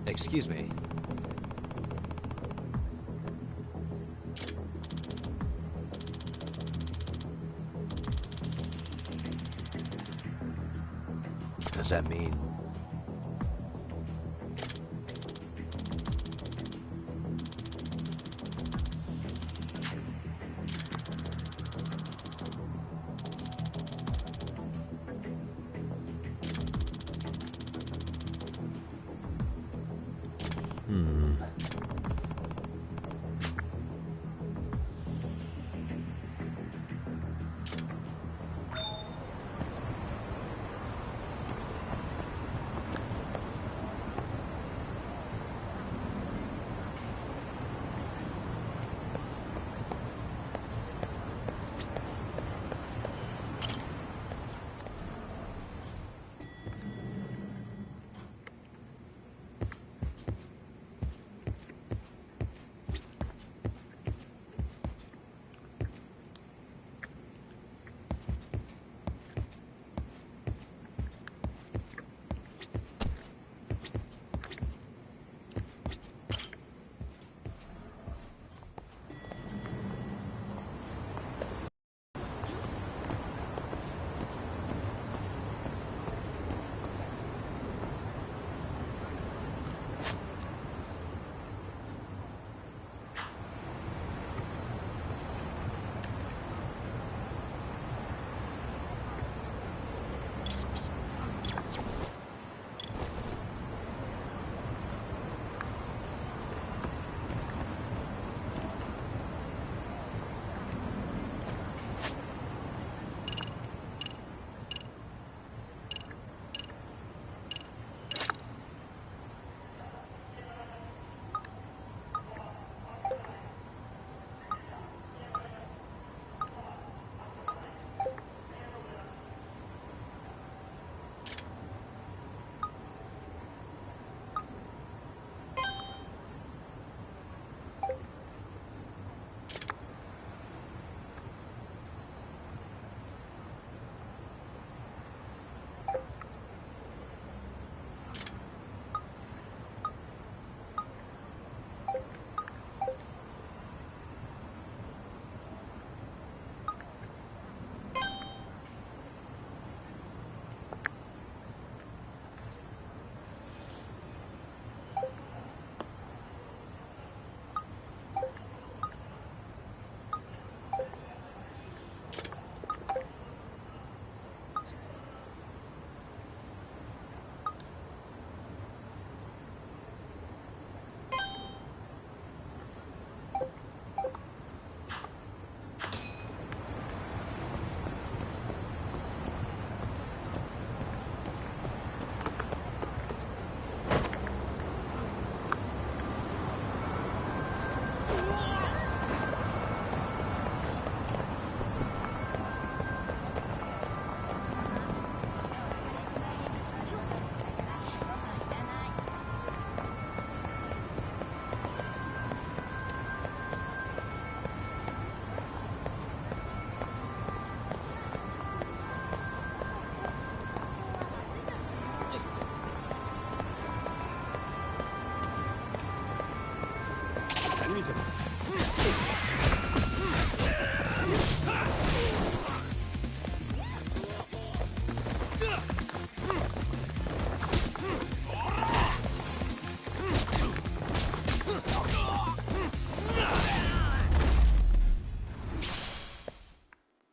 Excuse me. Does that mean...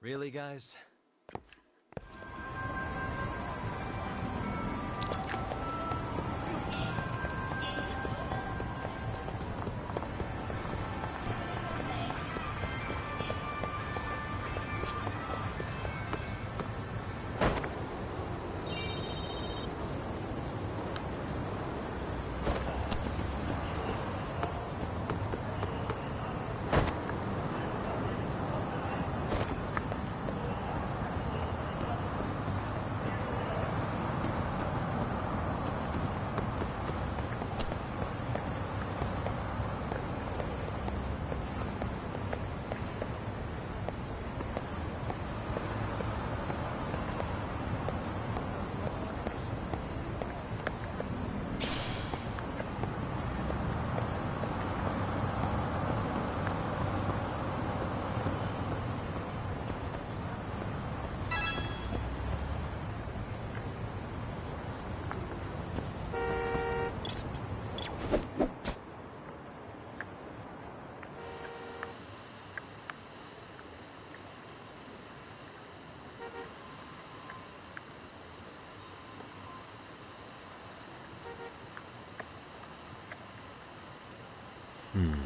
Really, guys? You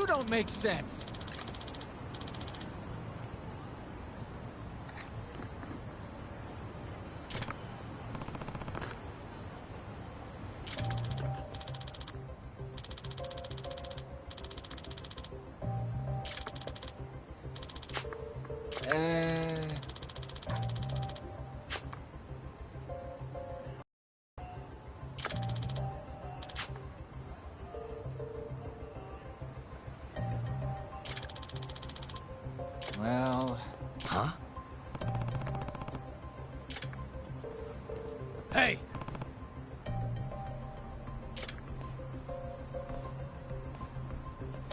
don't make sense. Well... Huh? Hey!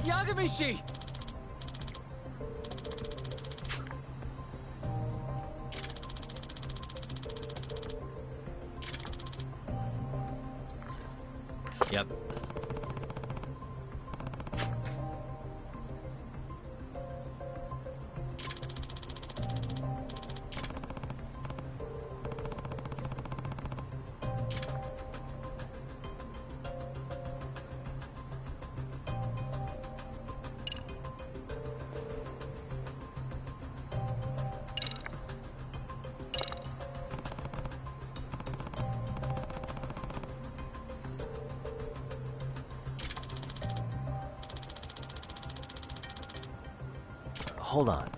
Yagamishi! Yep. Hold on.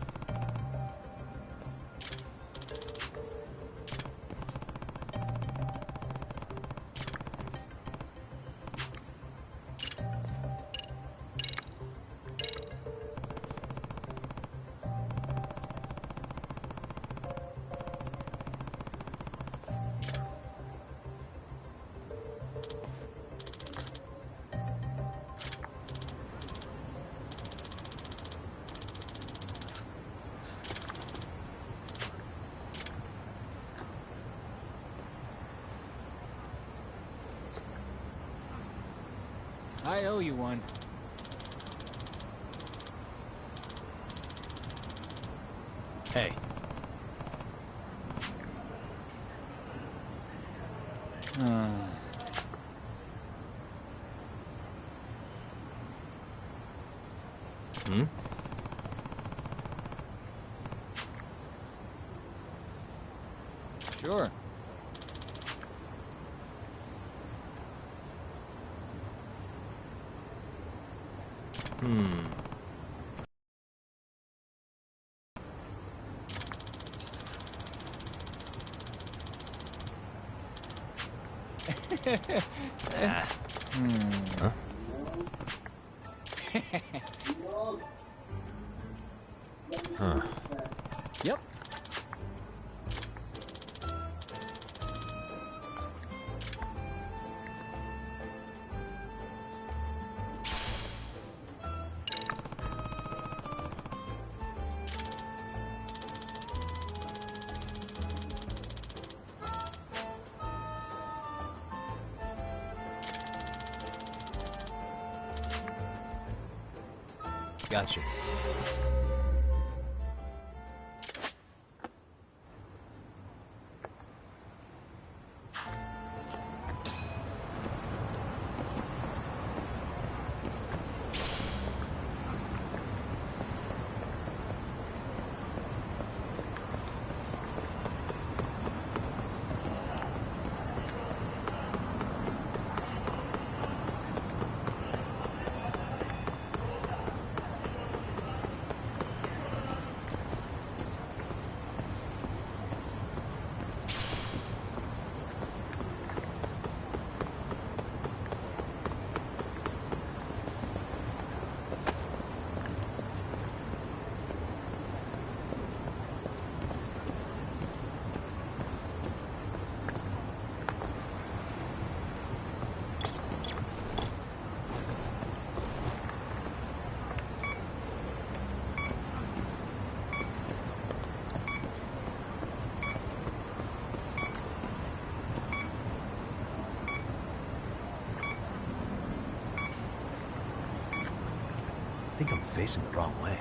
I owe you one. Hey. Hmm? Sure. Huh? Huh. Yep. Gotcha. think I'm facing the wrong way.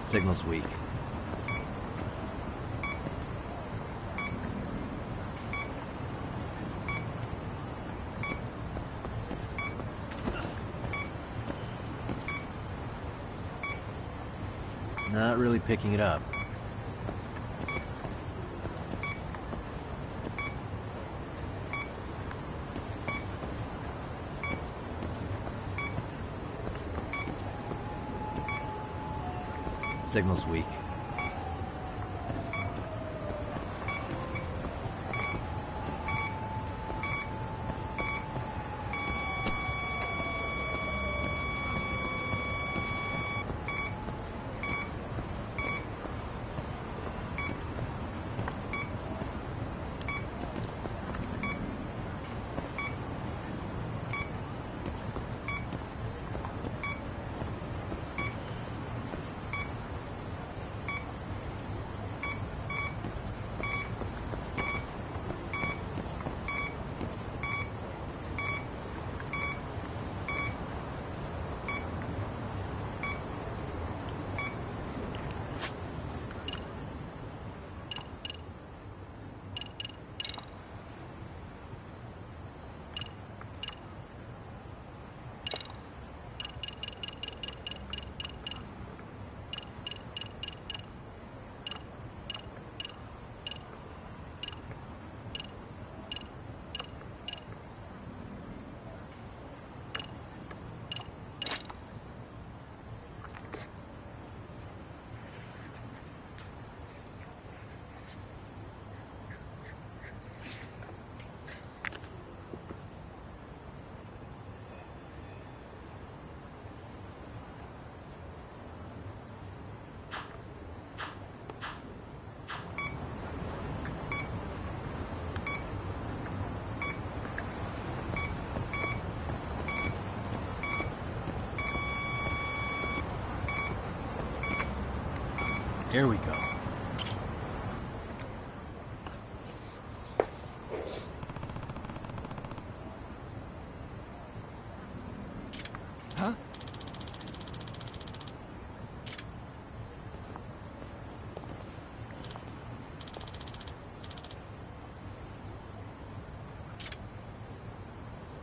Signal's weak. Not really picking it up. Signal's weak. Here we go. Huh?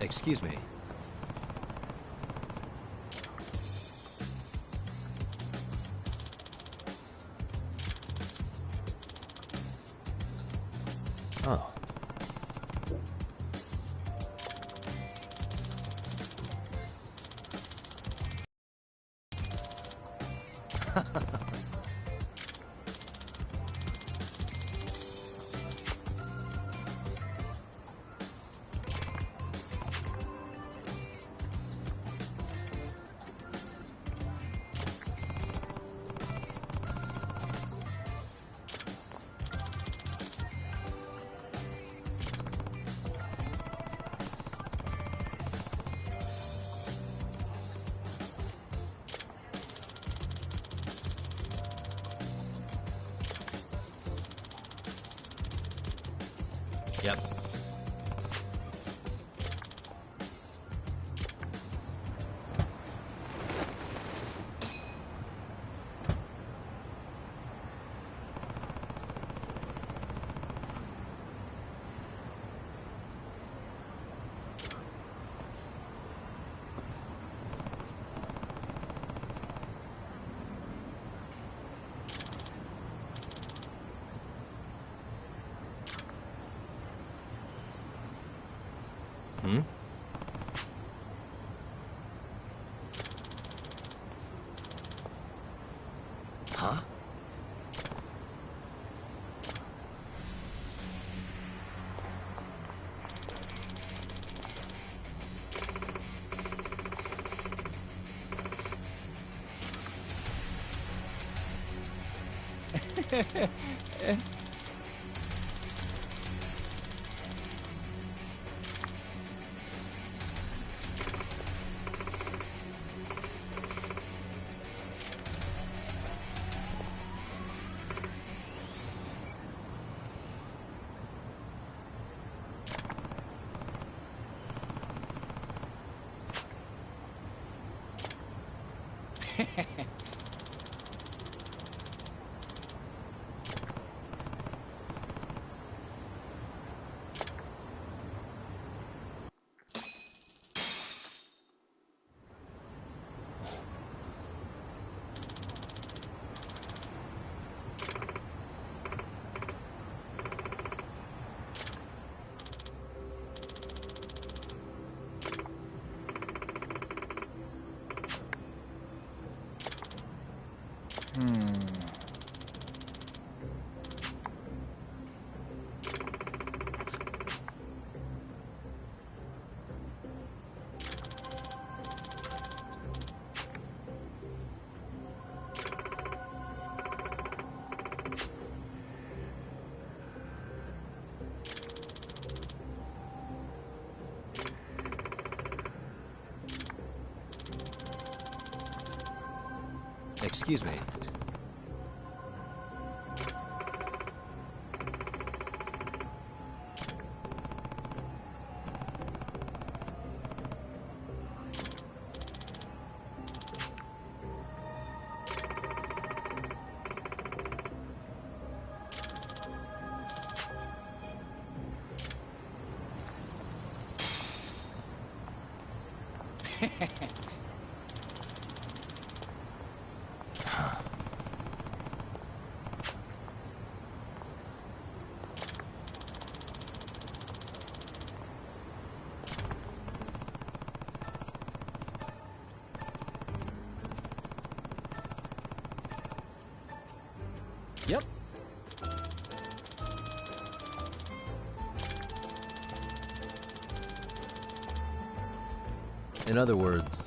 Excuse me. Oh. Yep. Hmm? Huh? Excuse me. Yep. In other words...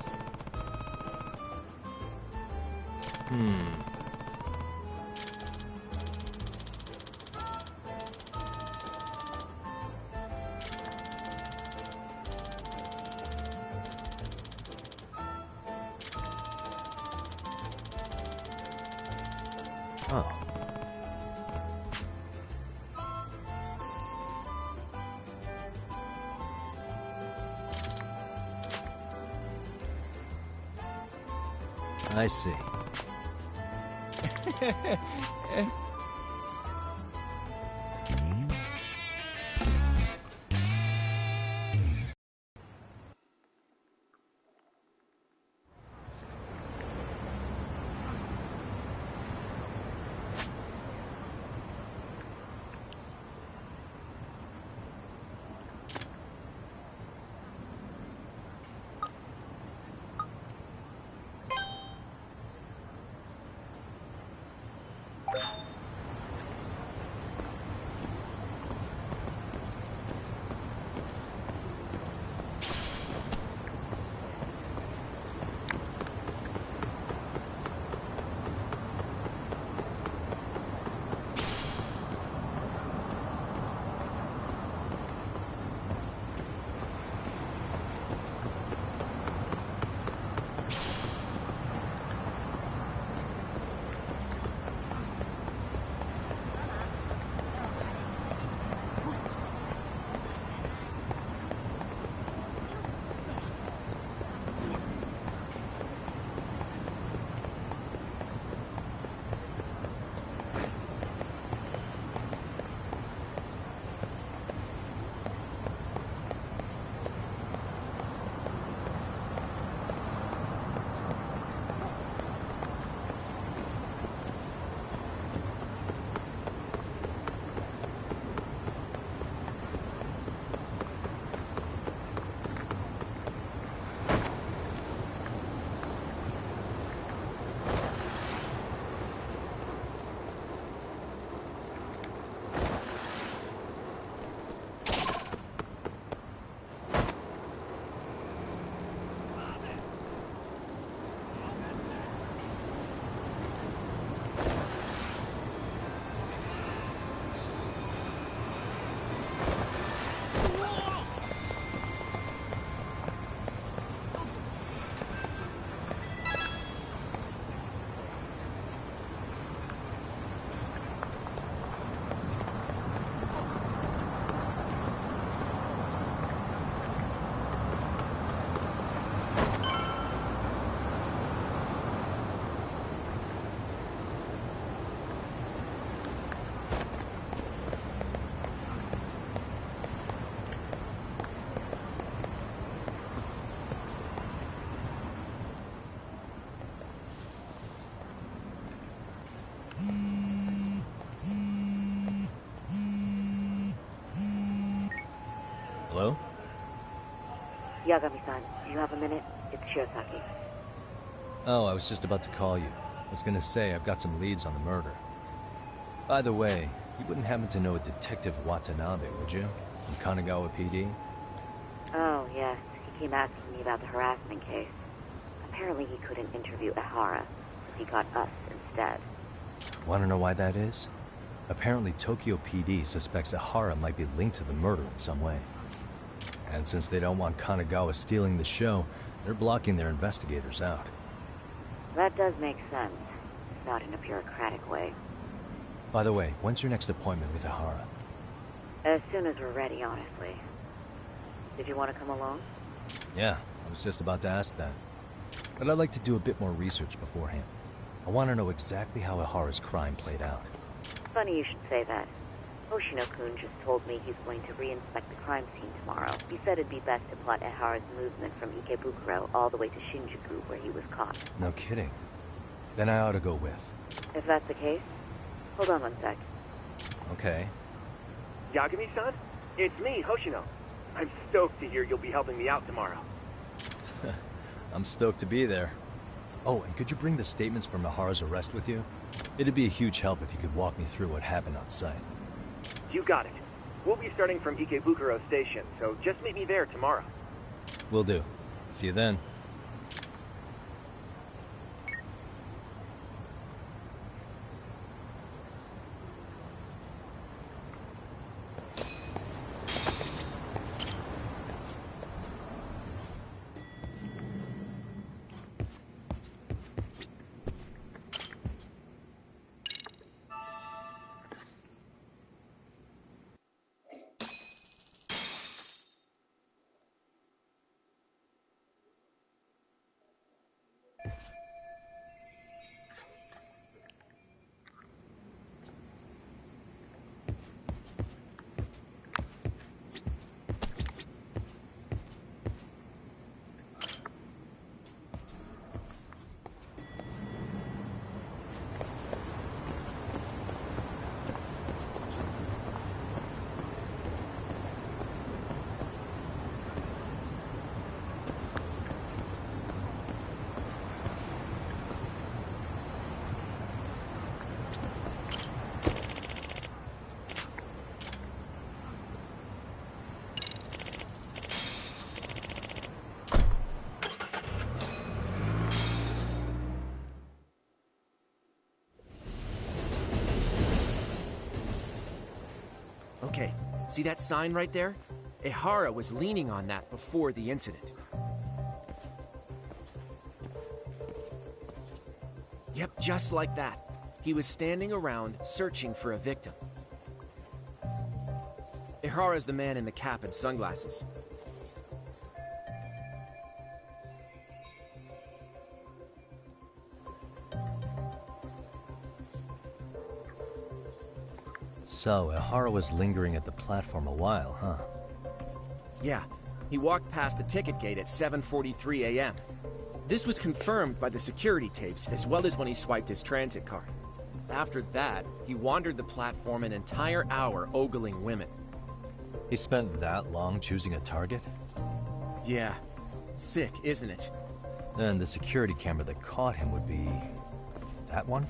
Oh. I see. Hello? Yagami-san, do you have a minute? It's Shiosaki. Oh, I was just about to call you. I was gonna say, I've got some leads on the murder. By the way, you wouldn't happen to know a Detective Watanabe, would you? From Kanagawa PD? Oh, yes. He came asking me about the harassment case. Apparently he couldn't interview Ihara, so he got us instead. Wanna know why that is? Apparently Tokyo PD suspects Ihara might be linked to the murder in some way. And since they don't want Kanagawa stealing the show, they're blocking their investigators out. That does make sense. out in a bureaucratic way. By the way, when's your next appointment with Ihara? As soon as we're ready, honestly. Did you want to come along? Yeah, I was just about to ask that. But I'd like to do a bit more research beforehand. I want to know exactly how Ihara's crime played out. Funny you should say that. Hoshino-kun just told me he's going to re-inspect the crime scene tomorrow. He said it'd be best to plot Ihara's movement from Ikebukuro all the way to Shinjuku, where he was caught. No kidding. Then I ought to go with. If that's the case, hold on one sec. Okay. Yagami-san? It's me, Hoshino. I'm stoked to hear you'll be helping me out tomorrow. I'm stoked to be there. Oh, and could you bring the statements from Ihara's arrest with you? It'd be a huge help if you could walk me through what happened on site. You got it. We'll be starting from Ikebukuro Station, so just meet me there tomorrow. Will do. See you then. Okay, see that sign right there? Ihara was leaning on that before the incident. Yep, just like that. He was standing around searching for a victim. Ihara's the man in the cap and sunglasses. So, Ihara was lingering at the platform a while, huh? Yeah, he walked past the ticket gate at 7:43 a.m. This was confirmed by the security tapes, as well as when he swiped his transit card. After that, he wandered the platform an entire hour ogling women. He spent that long choosing a target? Yeah, sick, isn't it? Then the security camera that caught him would be... that one?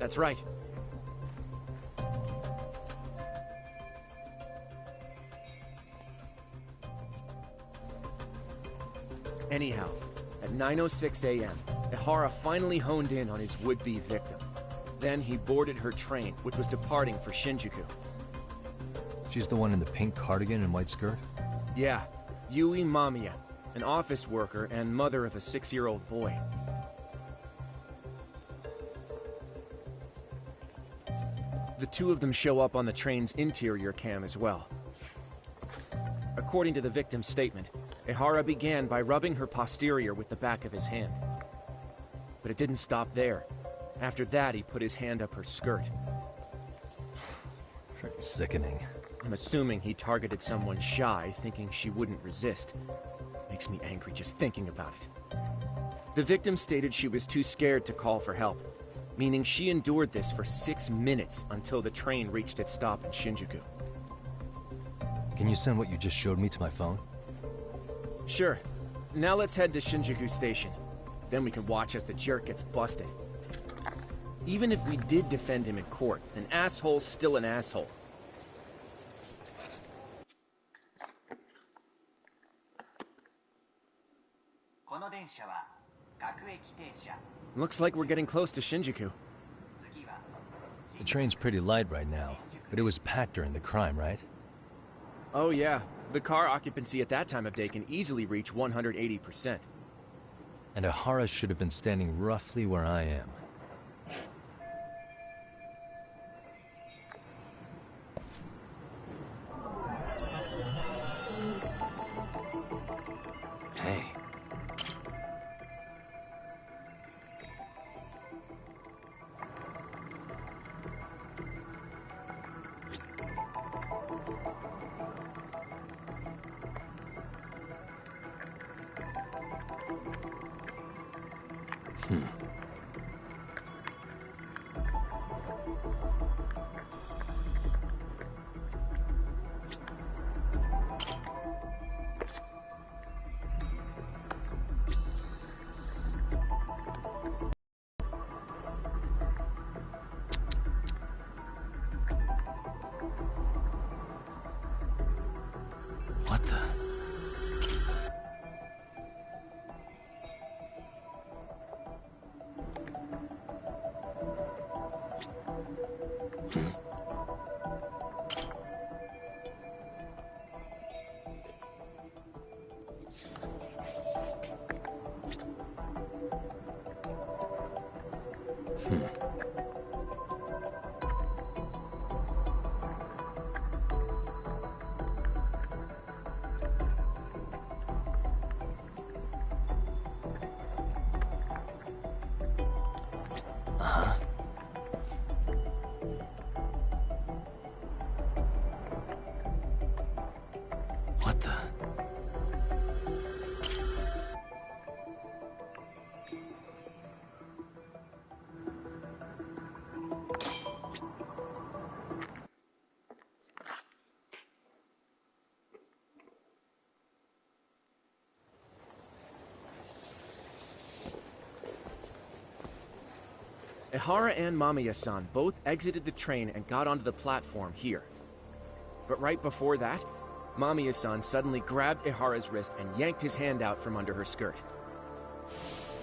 That's right. Anyhow, at 9:06 a.m., Ihara finally honed in on his would-be victim. Then he boarded her train, which was departing for Shinjuku. She's the one in the pink cardigan and white skirt? Yeah, Yui Mamiya, an office worker and mother of a 6-year-old boy. The two of them show up on the train's interior cam as well. According to the victim's statement, Ihara began by rubbing her posterior with the back of his hand. But it didn't stop there. After that, he put his hand up her skirt. Pretty sickening. I'm assuming he targeted someone shy, thinking she wouldn't resist. Makes me angry just thinking about it. The victim stated she was too scared to call for help, meaning she endured this for 6 minutes until the train reached its stop in Shinjuku. Can you send what you just showed me to my phone? Sure. Now let's head to Shinjuku Station. Then we can watch as the jerk gets busted. Even if we did defend him in court, an asshole's still an asshole. Looks like we're getting close to Shinjuku. The train's pretty light right now, but it was packed during the crime, right? Oh yeah, the car occupancy at that time of day can easily reach 180%. And Ihara should have been standing roughly where I am. What the? What the? Ihara and Mamiya-san both exited the train and got onto the platform here. But right before that, Mamiya-san suddenly grabbed Ihara's wrist and yanked his hand out from under her skirt.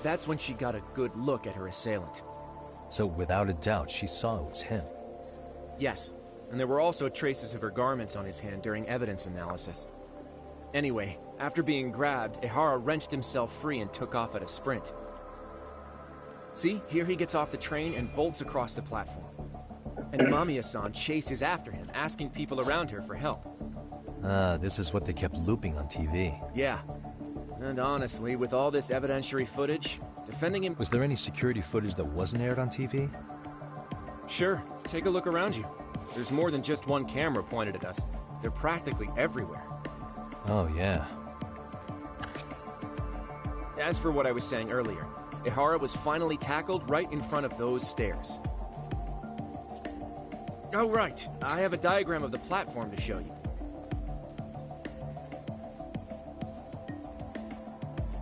That's when she got a good look at her assailant. So without a doubt, she saw it was him. Yes, and there were also traces of her garments on his hand during evidence analysis. Anyway, after being grabbed, Ihara wrenched himself free and took off at a sprint. See, here he gets off the train and bolts across the platform. And Mamiya-san chases after him, asking people around her for help. Ah, this is what they kept looping on TV. Yeah. And honestly, with all this evidentiary footage, defending him... Was there any security footage that wasn't aired on TV? Sure, take a look around you. There's more than just one camera pointed at us. They're practically everywhere. Oh, yeah. As for what I was saying earlier, Ihara was finally tackled right in front of those stairs. Oh, right. I have a diagram of the platform to show you.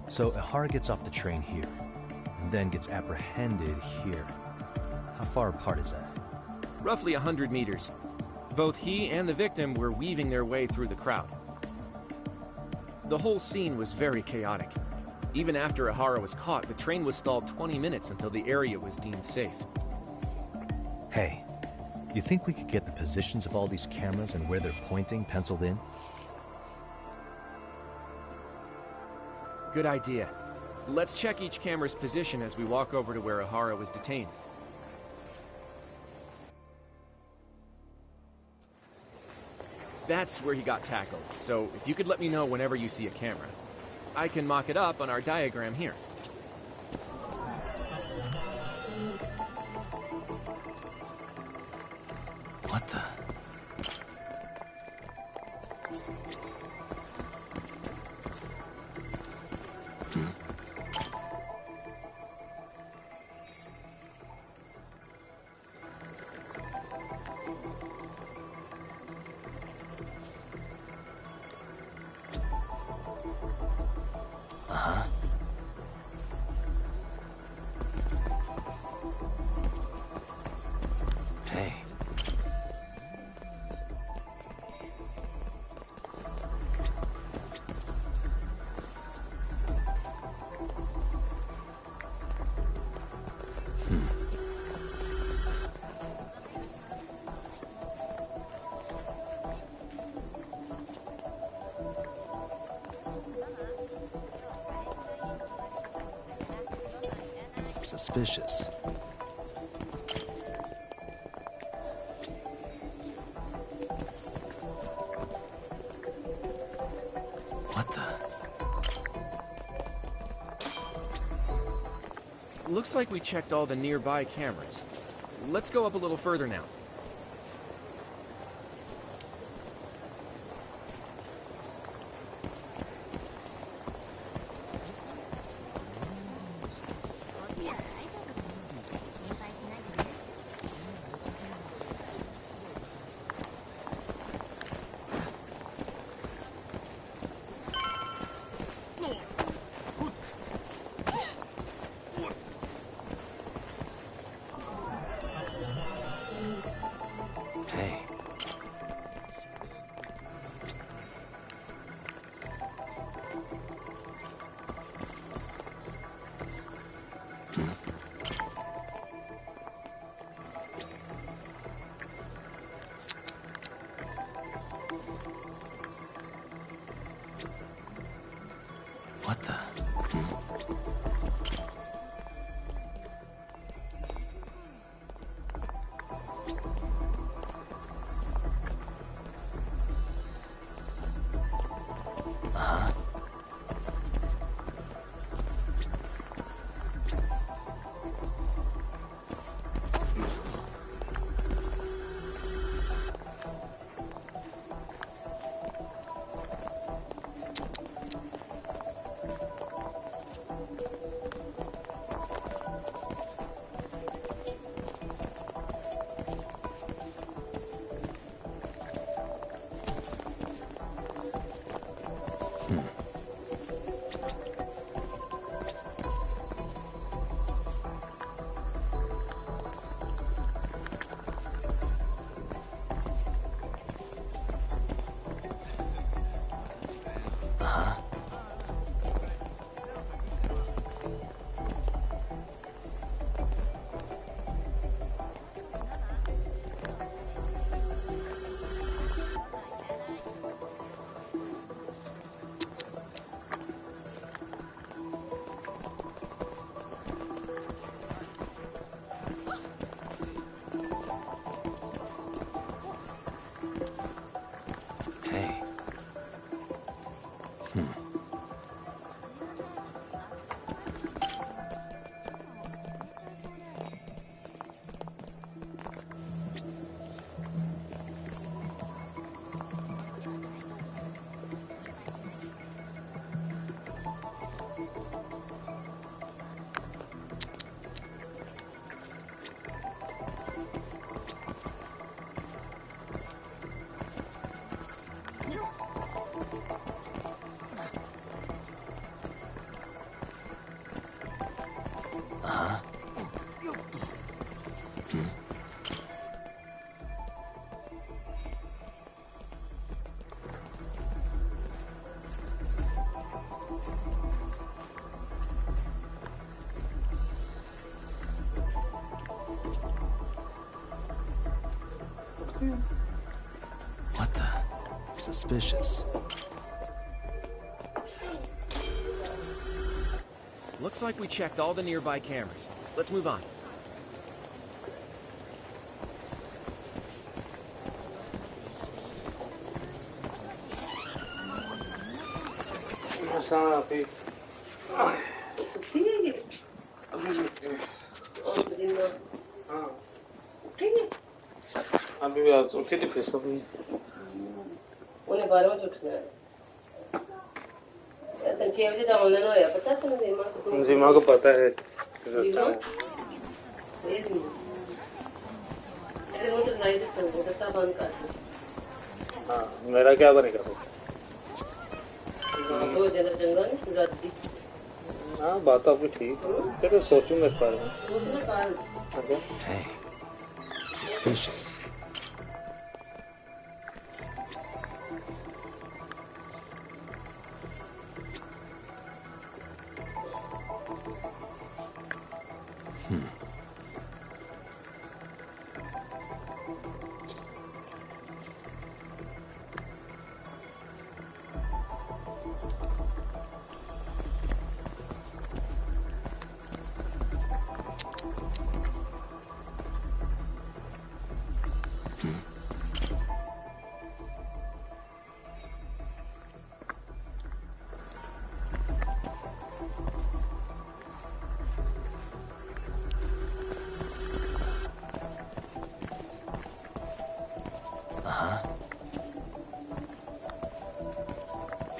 So Ihara gets off the train here, and then gets apprehended here. How far apart is that? Roughly 100 meters. Both he and the victim were weaving their way through the crowd. The whole scene was very chaotic. Even after Ihara was caught, the train was stalled 20 minutes until the area was deemed safe. Hey, you think we could get the positions of all these cameras and where they're pointing penciled in? Good idea. Let's check each camera's position as we walk over to where Ihara was detained. That's where he got tackled, so if you could let me know whenever you see a camera. I can mock it up on our diagram here. What the? Hey. Suspicious. What the? Looks like we checked all the nearby cameras. Let's go up a little further now. What the? Hey. What the? Suspicious. Looks like we checked all the nearby cameras. Let's move on. अभी भी आज उठी थी फिर सभी उन्हें 12 बजे उठना है ऐसा 6 बजे जाऊँ ना होया पता है तुम्हें जी माँ को पता है अरे वो तो नहीं दे सकते तो सब बंद कर हाँ मेरा क्या बनेगा तो ज्यादा चंगा नहीं रात हाँ बात तो आपकी ठीक चलो सोचूंगा इस बारे में अच्छा Hey. Suspicious.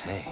Hey.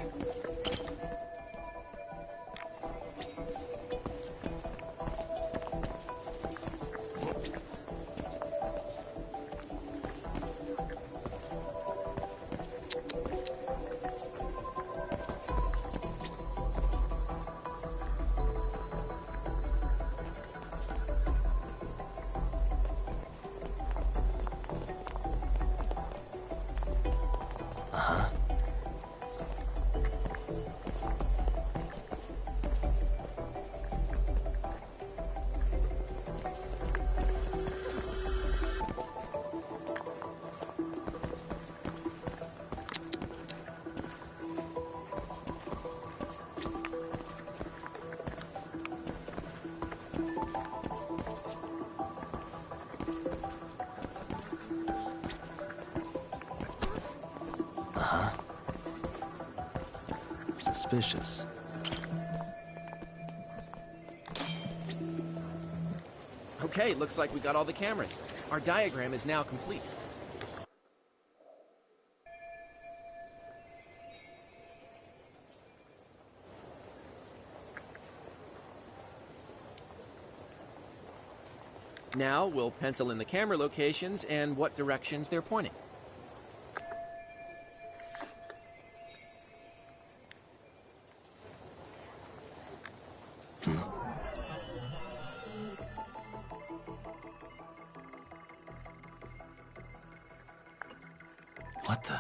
Suspicious. Okay, looks like we got all the cameras. Our diagram is now complete. Now we'll pencil in the camera locations and what directions they're pointing. What the?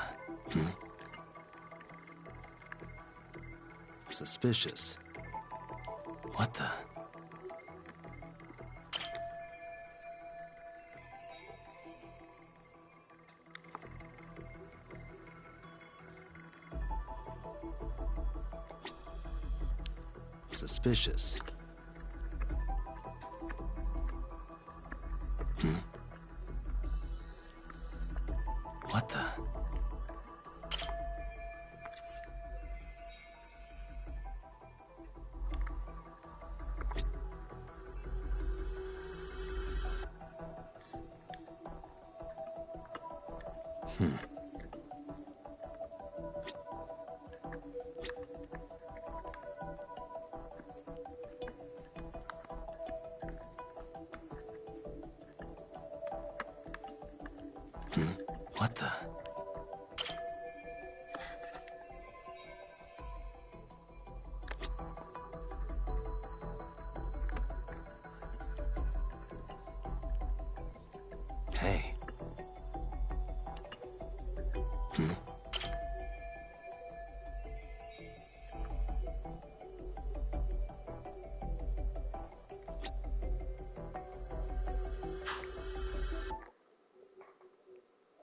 Suspicious. What the? Suspicious. What the? What the? Hey.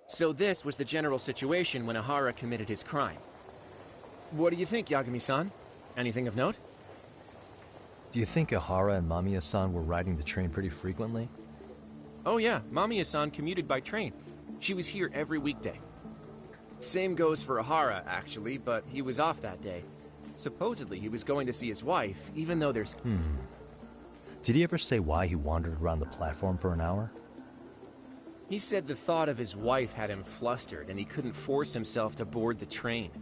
So this was the general situation when Ahara committed his crime. What do you think, Yagami-san? Anything of note? Do you think Ahara and Mamiya-san were riding the train pretty frequently? Oh yeah, Mamiya-san commuted by train. She was here every weekday. Same goes for Ahara, actually, but he was off that day. Supposedly he was going to see his wife, even though there's... Did he ever say why he wandered around the platform for an hour? He said the thought of his wife had him flustered and he couldn't force himself to board the train.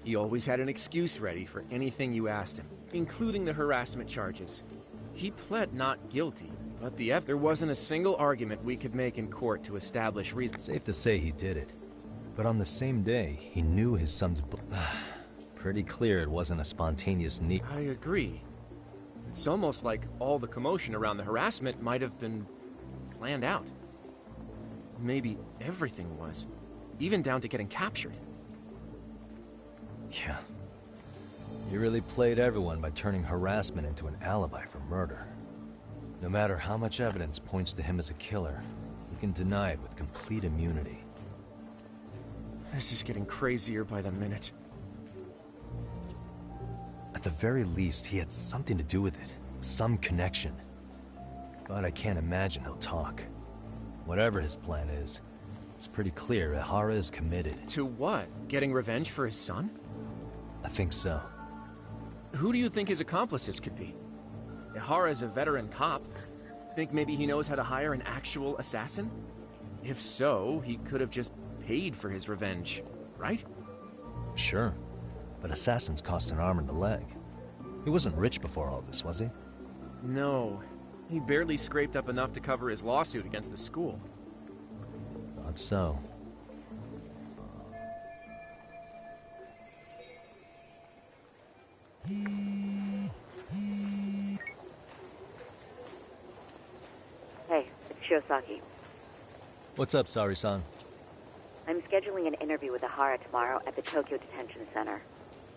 He always had an excuse ready for anything you asked him, including the harassment charges. He pled not guilty, but there wasn't a single argument we could make in court to establish reason. Safe to say he did it. But on the same day, he knew his son's... Pretty clear it wasn't a spontaneous need. I agree. It's almost like all the commotion around the harassment might have been planned out. Maybe everything was, even down to getting captured. Yeah. He really played everyone by turning harassment into an alibi for murder. No matter how much evidence points to him as a killer, he can deny it with complete immunity. This is getting crazier by the minute. At the very least, he had something to do with it. Some connection. But I can't imagine he'll talk. Whatever his plan is, it's pretty clear Ahara is committed. To what? Getting revenge for his son? I think so. Who do you think his accomplices could be? Ahara's a veteran cop. Think maybe he knows how to hire an actual assassin? If so, he could have just paid for his revenge, right? Sure. But assassins cost an arm and a leg. He wasn't rich before all this, was he? No. He barely scraped up enough to cover his lawsuit against the school. Thought so. Hey, it's Shiosaki. What's up, Sari-san? I'm scheduling an interview with Ahara tomorrow at the Tokyo Detention Center.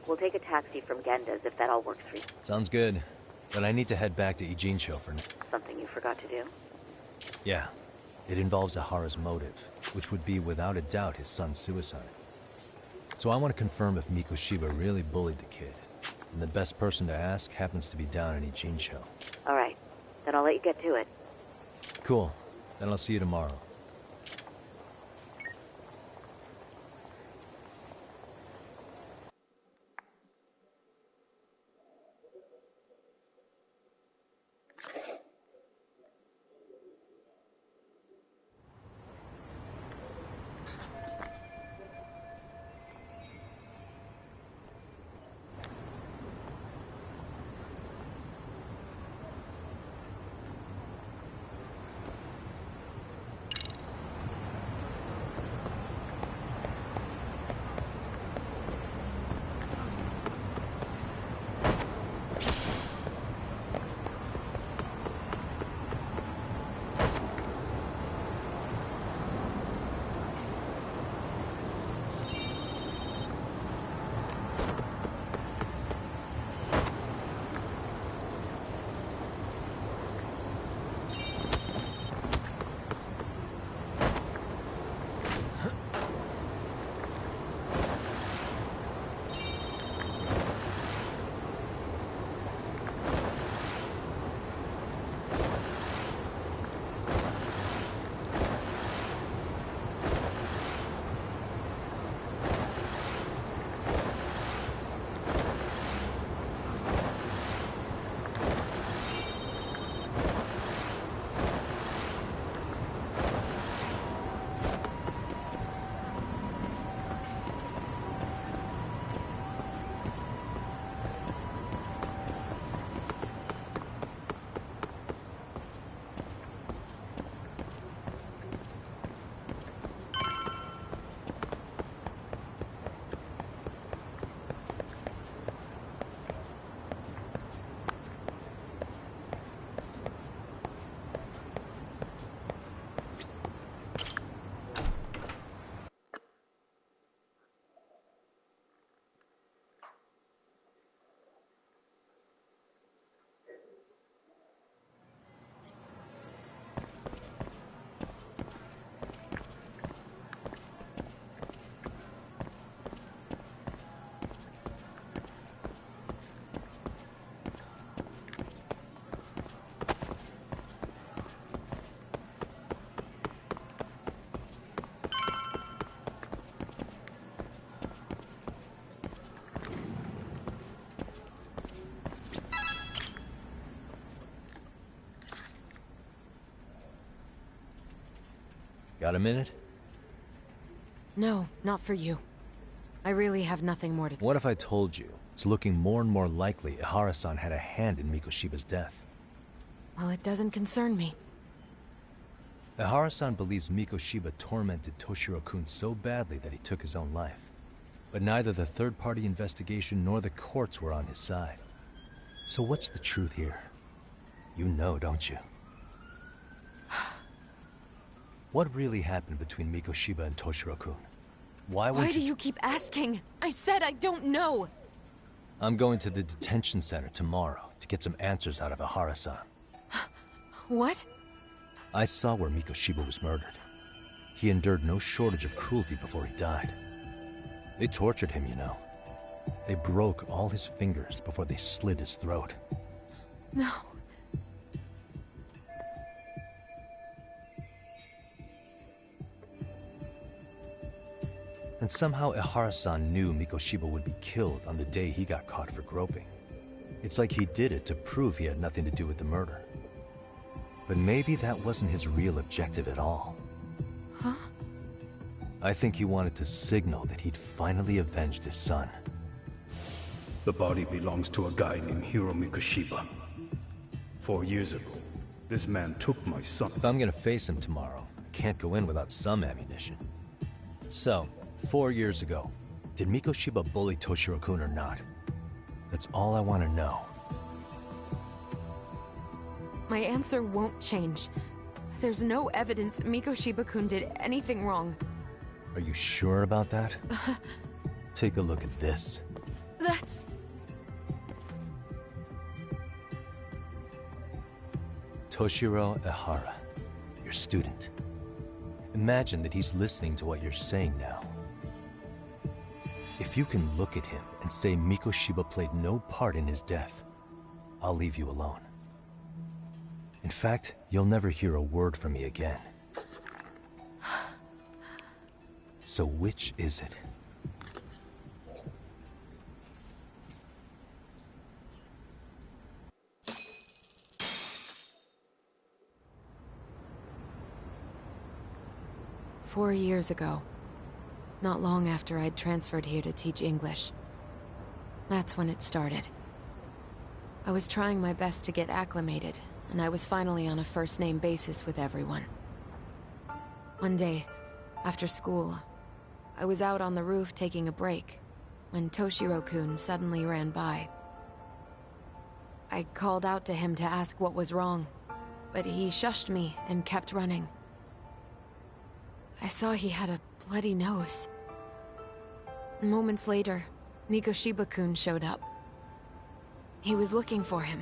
We'll take a taxi from Genda's if that all works for you. Sounds good. But I need to head back to Ijincho for now. Something you forgot to do? Yeah. It involves Ahara's motive, which would be without a doubt his son's suicide. So I want to confirm if Mikoshiba really bullied the kid. And the best person to ask happens to be down in Ijincho. All right. Then I'll let you get to it. Cool. Then I'll see you tomorrow. Got a minute? No, not for you. I really have nothing more to... What if I told you it's looking more and more likely Ihara-san had a hand in Mikoshiba's death? Well, it doesn't concern me. Ihara-san believes Mikoshiba tormented Toshiro-kun so badly that he took his own life. But neither the third-party investigation nor the courts were on his side. So what's the truth here? You know, don't you? What really happened between Mikoshiba and Toshiro-kun? Why do you keep asking? I said I don't know! I'm going to the detention center tomorrow to get some answers out of Ihara-san. What? I saw where Mikoshiba was murdered. He endured no shortage of cruelty before he died. They tortured him, you know. They broke all his fingers before they slit his throat. No. And somehow Ihara-san knew Mikoshiba would be killed on the day he got caught for groping. It's like he did it to prove he had nothing to do with the murder. But maybe that wasn't his real objective at all. Huh? I think he wanted to signal that he'd finally avenged his son. The body belongs to a guy named Hiro Mikoshiba. 4 years ago, this man took my son. If I'm gonna face him tomorrow, I can't go in without some ammunition. So, 4 years ago, did Mikoshiba bully Toshiro-kun or not? That's all I want to know. My answer won't change. There's no evidence Mikoshiba-kun did anything wrong. Are you sure about that? Take a look at this. That's... Toshiro Ihara, your student. Imagine that he's listening to what you're saying now. If you can look at him and say Mikoshiba played no part in his death, I'll leave you alone. In fact, you'll never hear a word from me again. So which is it? "4 years ago, not long after I'd transferred here to teach English. That's when it started. I was trying my best to get acclimated, and I was finally on a first-name basis with everyone. One day, after school, I was out on the roof taking a break, when Toshiro-kun suddenly ran by. I called out to him to ask what was wrong, but he shushed me and kept running. I saw he had a bloody nose. Moments later, Mikoshiba-kun showed up. He was looking for him.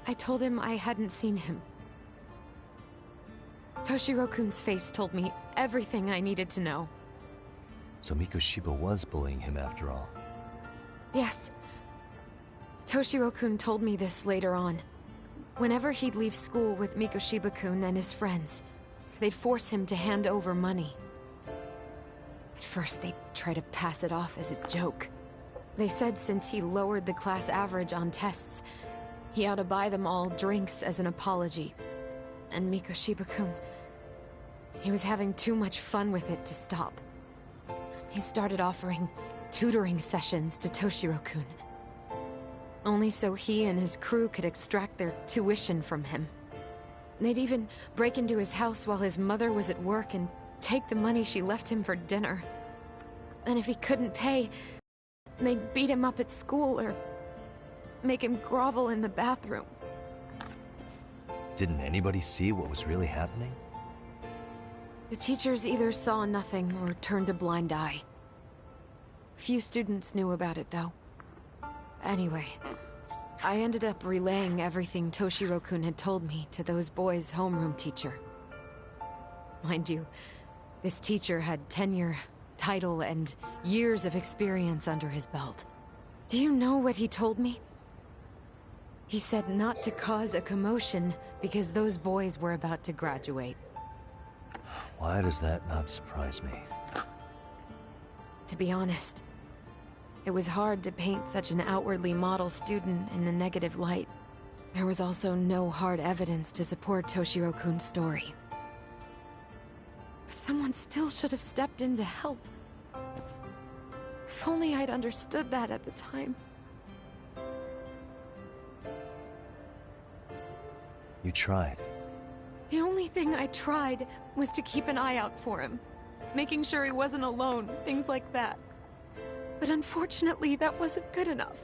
I told him I hadn't seen him. Toshiro-kun's face told me everything I needed to know. So Mikoshiba was bullying him after all. Yes. Toshiro-kun told me this later on. Whenever he'd leave school with Mikoshiba-kun and his friends, they'd force him to hand over money. At first, they'd try to pass it off as a joke. They said since he lowered the class average on tests, he ought to buy them all drinks as an apology. And Mikoshiba-kun, he was having too much fun with it to stop. He started offering tutoring sessions to Toshiro-kun. Only so he and his crew could extract their tuition from him. They'd even break into his house while his mother was at work and take the money she left him for dinner. And if he couldn't pay, they'd beat him up at school or make him grovel in the bathroom. Didn't anybody see what was really happening? The teachers either saw nothing or turned a blind eye. Few students knew about it, though. Anyway, I ended up relaying everything Toshiro-kun had told me to those boys' homeroom teacher. Mind you, this teacher had tenure, title, and years of experience under his belt. Do you know what he told me? He said not to cause a commotion because those boys were about to graduate. Why does that not surprise me? To be honest, it was hard to paint such an outwardly model student in a negative light. There was also no hard evidence to support Toshiro-kun's story. But someone still should have stepped in to help. If only I'd understood that at the time. You tried. The only thing I tried was to keep an eye out for him. Making sure he wasn't alone, things like that. But unfortunately, that wasn't good enough.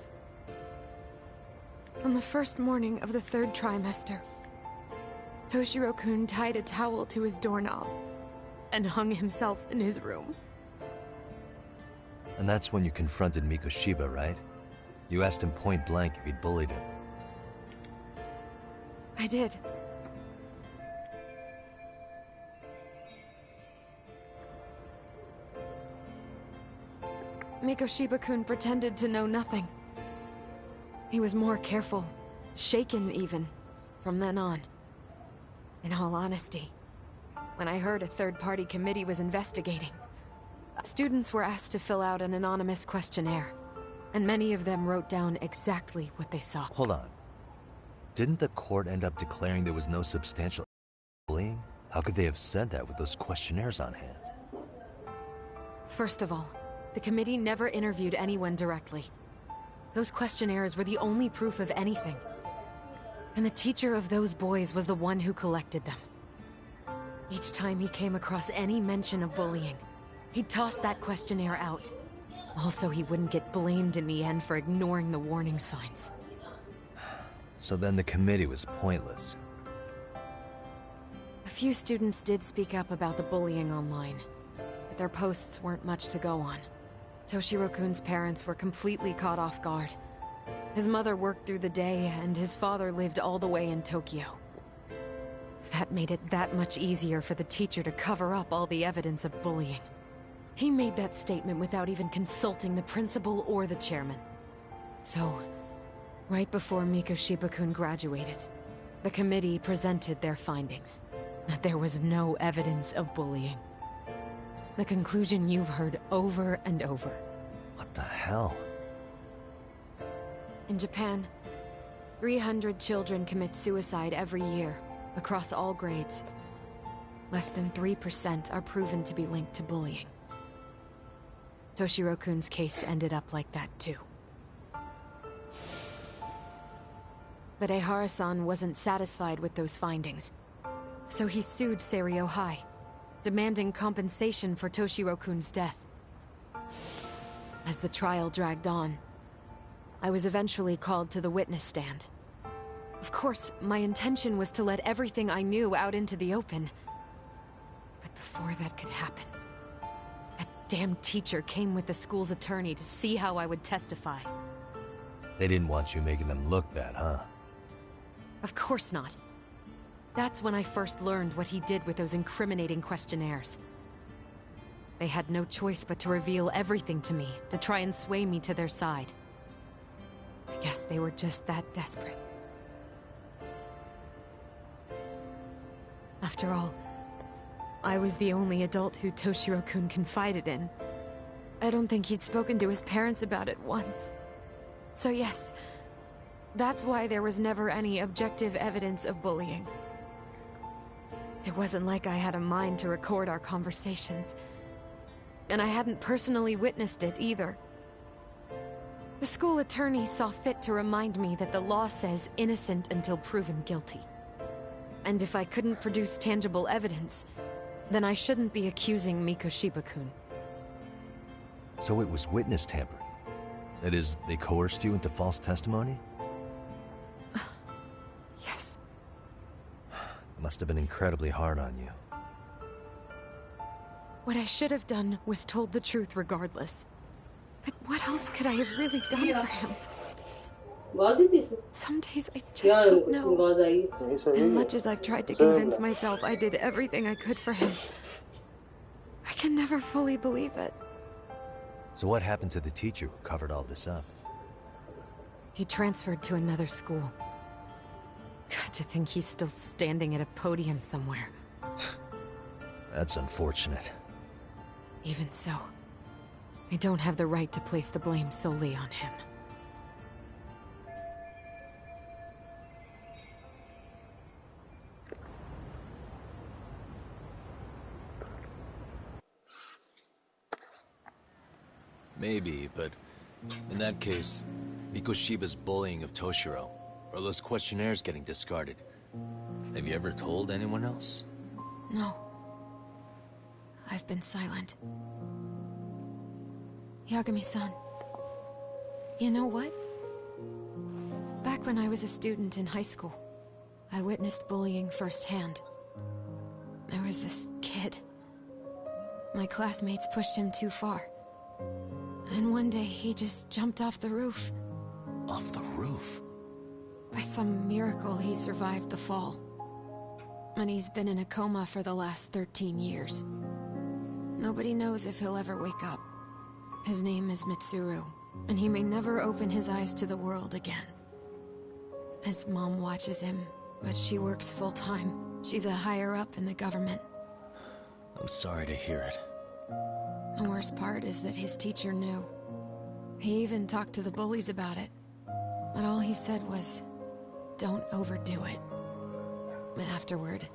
On the first morning of the 3rd trimester, Toshiro-kun tied a towel to his doorknob and hung himself in his room. And that's when you confronted Mikoshiba, right? You asked him point blank if he'd bullied him. I did. Mikoshiba-kun pretended to know nothing. He was more careful, shaken even, from then on. In all honesty, when I heard a third-party committee was investigating, students were asked to fill out an anonymous questionnaire, and many of them wrote down exactly what they saw. Hold on. Didn't the court end up declaring there was no substantial bullying? How could they have said that with those questionnaires on hand? First of all, the committee never interviewed anyone directly. Those questionnaires were the only proof of anything. And the teacher of those boys was the one who collected them. Each time he came across any mention of bullying, he'd toss that questionnaire out. Also, he wouldn't get blamed in the end for ignoring the warning signs. So then the committee was pointless. A few students did speak up about the bullying online, but their posts weren't much to go on. Toshiro-kun's parents were completely caught off guard. His mother worked through the day, and his father lived all the way in Tokyo. That made it that much easier for the teacher to cover up all the evidence of bullying. He made that statement without even consulting the principal or the chairman. So, right before Mikoshiba-kun graduated, the committee presented their findings, that there was no evidence of bullying. The conclusion you've heard over and over. What the hell? In Japan, 300 children commit suicide every year, across all grades. Less than 3% are proven to be linked to bullying. Toshiro-kun's case ended up like that too. But Ehara-san wasn't satisfied with those findings, so he sued Seiryo High, demanding compensation for Toshiro-kun's death. As the trial dragged on, I was eventually called to the witness stand. Of course, my intention was to let everything I knew out into the open. But before that could happen, that damn teacher came with the school's attorney to see how I would testify. They didn't want you making them look bad, huh? Of course not. That's when I first learned what he did with those incriminating questionnaires. They had no choice but to reveal everything to me, to try and sway me to their side. I guess they were just that desperate. After all, I was the only adult who Toshiro-kun confided in. I don't think he'd spoken to his parents about it once. So yes, that's why there was never any objective evidence of bullying. It wasn't like I had a mind to record our conversations. And I hadn't personally witnessed it either. The school attorney saw fit to remind me that the law says innocent until proven guilty. And if I couldn't produce tangible evidence, then I shouldn't be accusing Mikoshiba-kun. So it was witness tampering. That is, they coerced you into false testimony? Yes. It must have been incredibly hard on you. What I should have done was told the truth regardless. But what else could I have really done for him? Some days I just don't know. As much as I've tried to convince myself I did everything I could for him, I can never fully believe it. So what happened to the teacher who covered all this up? He transferred to another school. God, to think he's still standing at a podium somewhere. That's unfortunate. Even so, I don't have the right to place the blame solely on him. Maybe, but in that case, Mikoshiba's bullying of Toshiro, or those questionnaires getting discarded. Have you ever told anyone else? No. I've been silent. Yagami-san. You know what? Back when I was a student in high school, I witnessed bullying firsthand. There was this kid. My classmates pushed him too far. And one day he just jumped off the roof. Off the roof? By some miracle, he survived the fall. And he's been in a coma for the last 13 years. Nobody knows if he'll ever wake up. His name is Mitsuru, and he may never open his eyes to the world again. His mom watches him, but she works full-time. She's a higher-up in the government. I'm sorry to hear it. The worst part is that his teacher knew. He even talked to the bullies about it. But all he said was, don't overdo it. But afterward,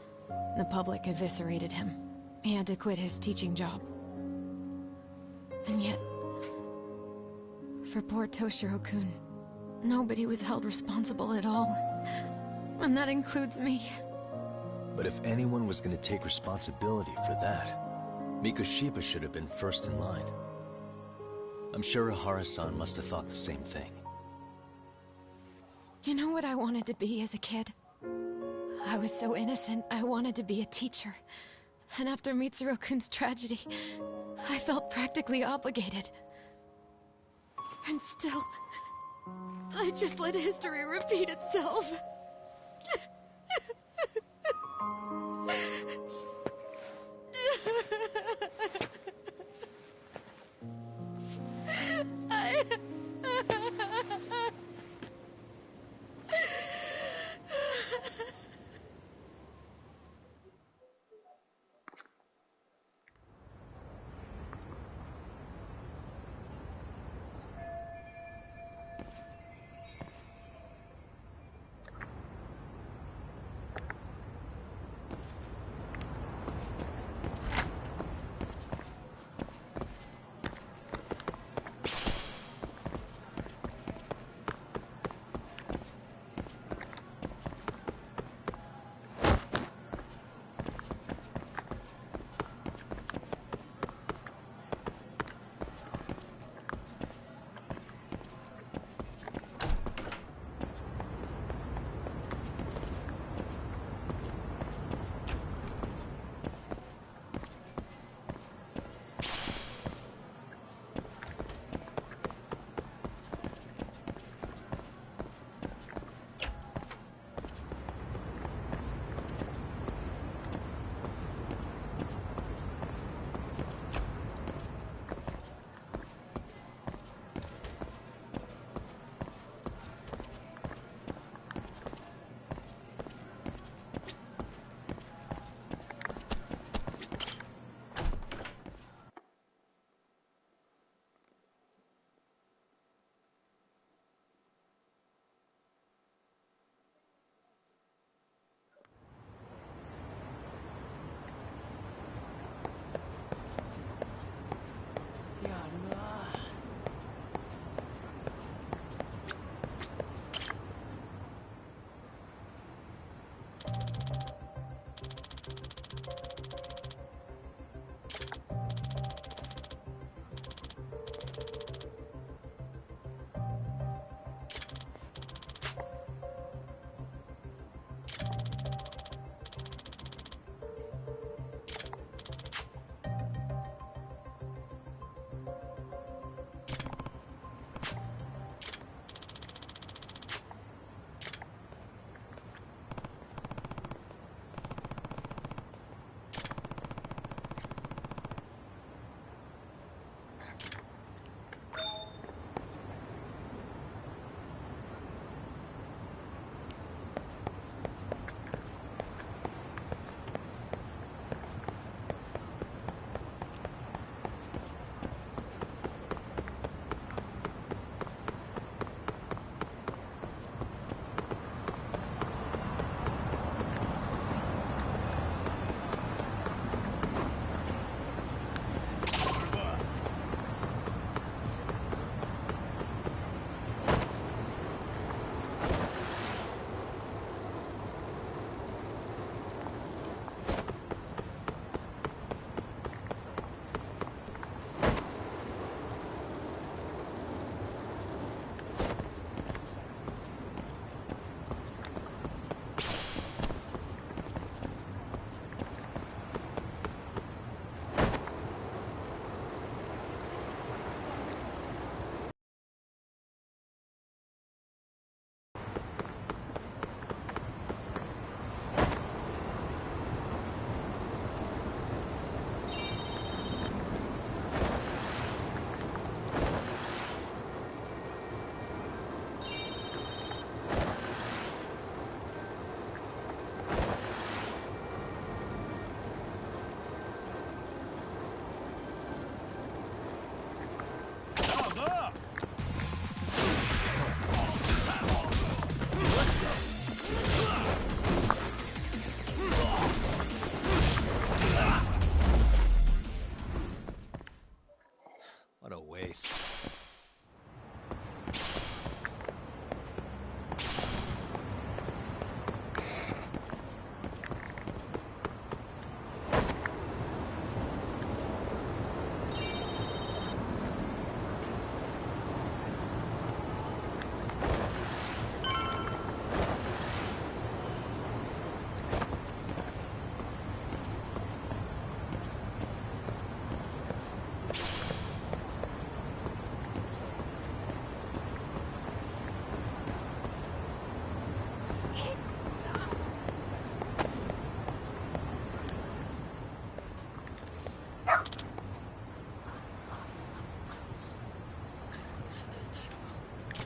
the public eviscerated him. He had to quit his teaching job. And yet, for poor Toshiro-kun, nobody was held responsible at all. And that includes me. But if anyone was going to take responsibility for that, Mikoshiba should have been first in line. I'm sure Ihara-san must have thought the same thing. You know what I wanted to be as a kid? I was so innocent, I wanted to be a teacher. And after Mitsuru-kun's tragedy, I felt practically obligated. And still, I just let history repeat itself.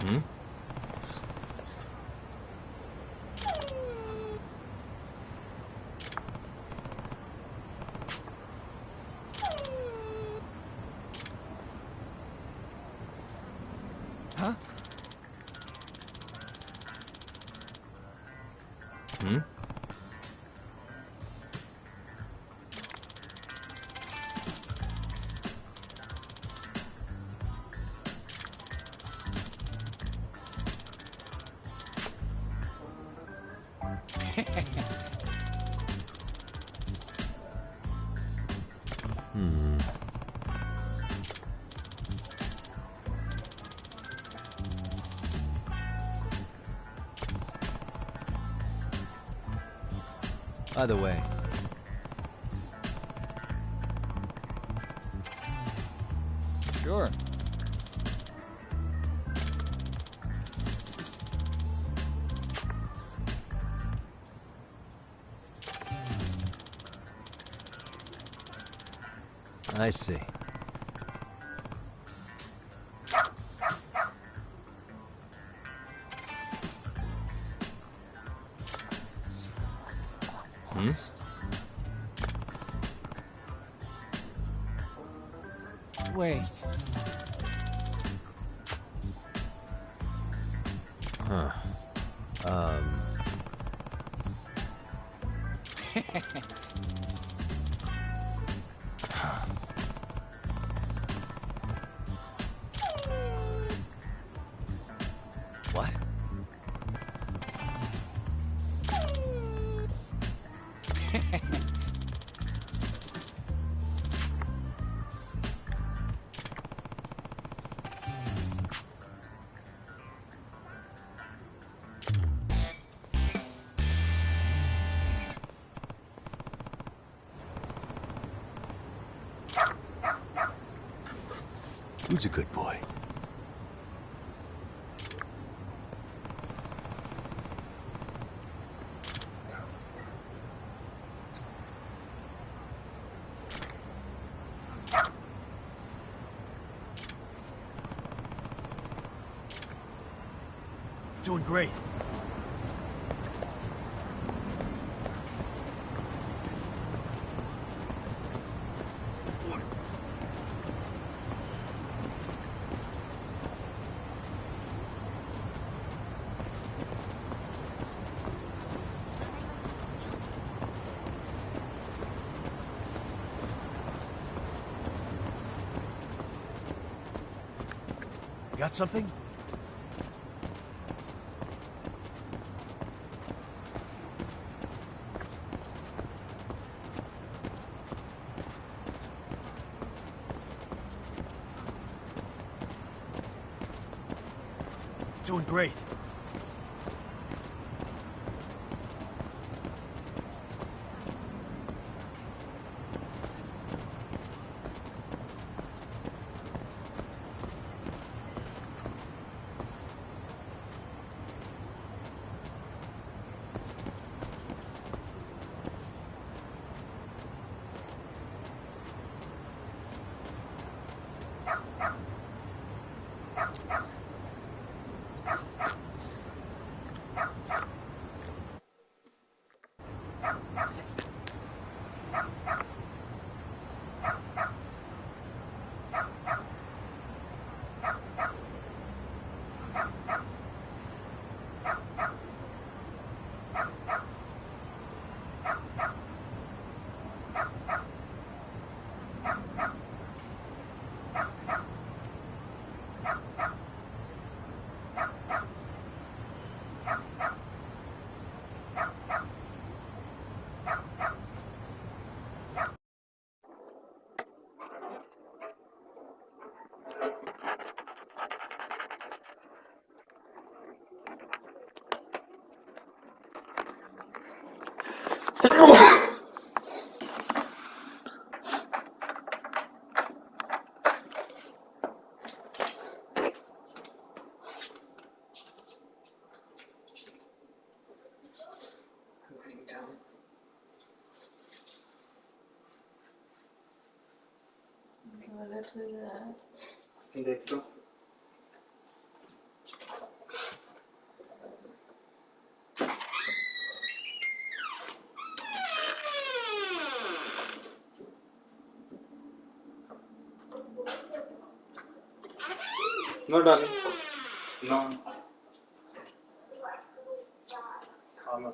Hmm? Huh? Hmm? Hmm. By the way, Sure. I see. Hmm? Wait. Huh. What? Who's a good boy? Doing great. Got something? Doing great. देख लो No, darling. No. हाँ मैं